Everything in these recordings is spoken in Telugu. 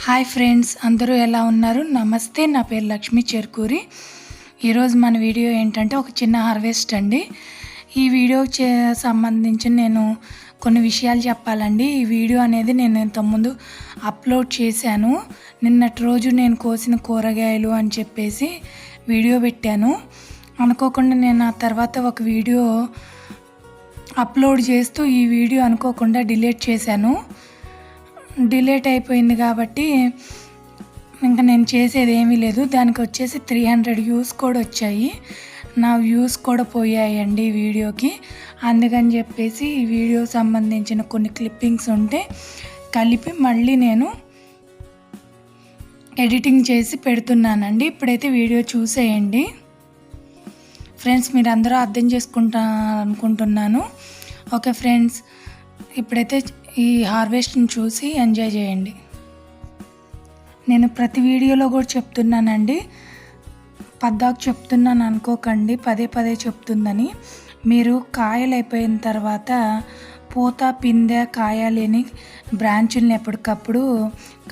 హాయ్ ఫ్రెండ్స్, అందరూ ఎలా ఉన్నారు? నమస్తే, నా పేరు లక్ష్మీ చెర్కూరి. ఈరోజు మన వీడియో ఏంటంటే ఒక చిన్న హార్వెస్ట్ అండి. ఈ వీడియోకి సంబంధించి నేను కొన్ని విషయాలు చెప్పాలండి. ఈ వీడియో అనేది నేను ఇంతకుముందు అప్లోడ్ చేశాను. నిన్నటి రోజు నేను కోసిన కూరగాయలు అని చెప్పేసి వీడియో పెట్టాను. అనుకోకుండా నేను ఆ తర్వాత ఒక వీడియో అప్లోడ్ చేస్తూ ఈ వీడియో అనుకోకుండా డిలీట్ చేశాను. డిలీట్ అయిపోయింది కాబట్టి ఇంకా నేను చేసేది ఏమీ లేదు. దానికి వచ్చేసి 300 వ్యూస్ కూడా వచ్చాయి. నా వ్యూస్ కూడా పోయాయండి ఈ వీడియోకి. అందుకని చెప్పేసి ఈ వీడియో సంబంధించిన కొన్ని క్లిప్పింగ్స్ ఉంటే కలిపి మళ్ళీ నేను ఎడిటింగ్ చేసి పెడుతున్నానండి. ఇప్పుడైతే వీడియో చూసేయండి ఫ్రెండ్స్. మీరు అందరూ అర్థం చేసుకుంటారనుకుంటున్నాను. ఓకే ఫ్రెండ్స్, ఇప్పుడైతే ఈ హార్వెస్ట్ని చూసి ఎంజాయ్ చేయండి. నేను ప్రతి వీడియోలో కూడా చెప్తున్నానండి, పద్దాకు చెప్తున్నాను అనుకోకండి, పదే పదే చెప్తుందని. మీరు కాయలు అయిపోయిన తర్వాత పూత పిందె కాయ లేని బ్రాంచుల్ని ఎప్పటికప్పుడు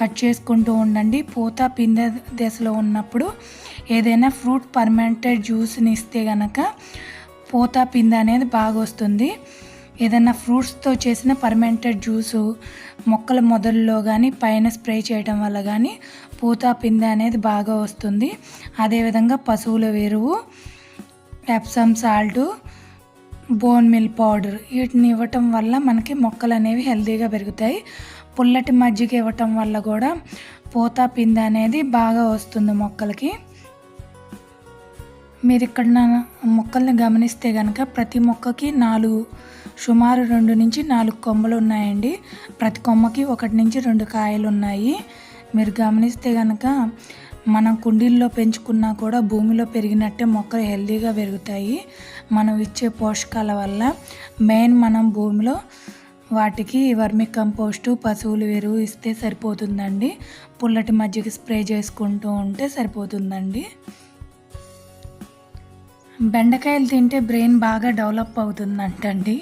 కట్ చేసుకుంటూ ఉండండి. పూత పిందె దశలో ఉన్నప్పుడు ఏదైనా ఫ్రూట్ పర్మెంటెడ్ జ్యూస్ని ఇస్తే కనుక పూత పిందె అనేది బాగా వస్తుంది. ఏదైనా ఫ్రూట్స్తో చేసిన పర్మెంటెడ్ జ్యూసు మొక్కల మొదల్లో కానీ పైన స్ప్రే చేయడం వల్ల కానీ పూత పిందె అనేది బాగా వస్తుంది. అదేవిధంగా పశువుల ఎరువు, Epsom salt, bone mill powder వీటిని ఇవ్వటం వల్ల మనకి మొక్కలు అనేవి హెల్తీగా పెరుగుతాయి. పుల్లటి మజ్జిగ ఇవ్వటం వల్ల కూడా పూత పిందె అనేది బాగా వస్తుంది మొక్కలకి. మీరు ఇక్కడ మొక్కల్ని గమనిస్తే కనుక ప్రతి మొక్కకి సుమారు 2 నుంచి 4 కొమ్మలు ఉన్నాయండి. ప్రతి కొమ్మకి 1 నుంచి 2 కాయలు ఉన్నాయి. మీరు గమనిస్తే కనుక మనం కుండీల్లో పెంచుకున్నా కూడా భూమిలో పెరిగినట్టే మొక్కలు హెల్తీగా పెరుగుతాయి. మనం ఇచ్చే పోషకాల వల్ల మెయిన్ మనం భూమిలో వాటికి వర్మి కంపోస్టు, పశువుల ఎరువు ఇస్తే సరిపోతుందండి. పుల్లటి మజ్జిగ స్ప్రే చేసుకుంటూ ఉంటే సరిపోతుందండి. బెండకాయలు తింటే బ్రెయిన్ బాగా డెవలప్ అవుతుందంటండి.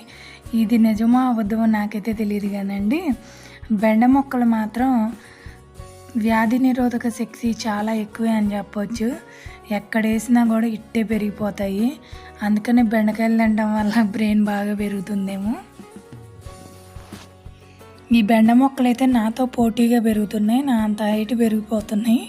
ఇది నిజమో అబద్ధమో నాకైతే తెలియదు కానండి. బెండ మొక్కలు మాత్రం వ్యాధి నిరోధక శక్తి చాలా ఎక్కువే అని చెప్పొచ్చు. ఎక్కడ వేసినా కూడా ఇట్టే పెరిగిపోతాయి. అందుకని బెండకాయలు తినడం వల్ల బ్రెయిన్ బాగా పెరుగుతుందేమో. ఈ బెండ మొక్కలు అయితే నాతో పోటీగా పెరుగుతున్నాయి, నా అంత హైట్ పెరిగిపోతున్నాయి.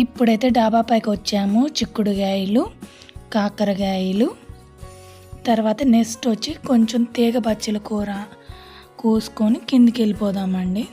ఇప్పుడైతే డాబా పైకి వచ్చాము. చిక్కుడుగాయలు, కాకరకాయలు, తర్వాత నెక్స్ట్ వచ్చి కొంచెం తీగ బచ్చల కూర కోసుకొని కిందికి వెళ్ళిపోదామండి.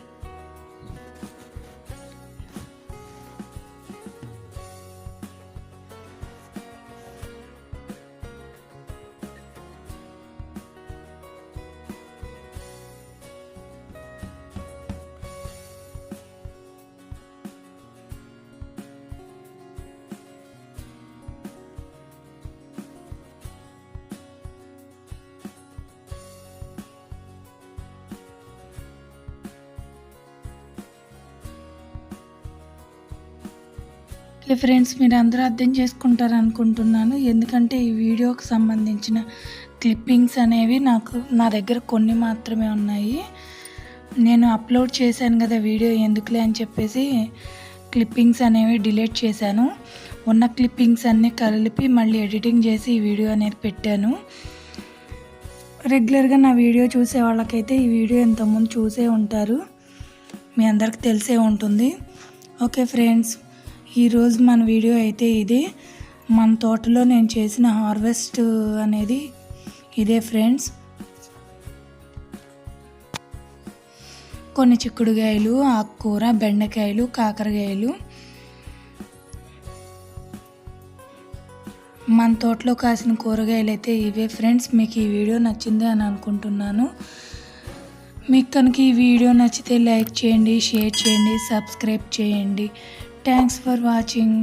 ఓకే ఫ్రెండ్స్, మీరు అందరూ అర్థం చేసుకుంటారు అనుకుంటున్నాను. ఎందుకంటే ఈ వీడియోకి సంబంధించిన క్లిప్పింగ్స్ అనేవి నా దగ్గర కొన్ని మాత్రమే ఉన్నాయి. నేను అప్లోడ్ చేశాను కదా వీడియో, ఎందుకులే అని చెప్పేసి క్లిప్పింగ్స్ అనేవి డిలీట్ చేశాను. ఉన్న క్లిప్పింగ్స్ అన్నీ కలిపి మళ్ళీ ఎడిటింగ్ చేసి ఈ వీడియో అనేది పెట్టాను. రెగ్యులర్గా నా వీడియో చూసే వాళ్ళకైతే ఈ వీడియో ఇంతకుముందు చూసే ఉంటారు, మీ అందరికి తెలిసే ఉంటుంది. ఓకే ఫ్రెండ్స్, ఈరోజు మన వీడియో అయితే ఇదే. మన తోటలో నేను చేసిన హార్వెస్ట్ అనేది ఇదే ఫ్రెండ్స్. కొన్ని చిక్కుడుకాయలు, ఆకుకూర, బెండకాయలు, కాకరకాయలు మన తోటలో కాసిన కూరగాయలు అయితే ఇవే ఫ్రెండ్స్. మీకు ఈ వీడియో నచ్చింది అని అనుకుంటున్నాను. మీకు కనుక ఈ వీడియో నచ్చితే లైక్ చేయండి, షేర్ చేయండి, సబ్స్క్రైబ్ చేయండి. Thanks for watching.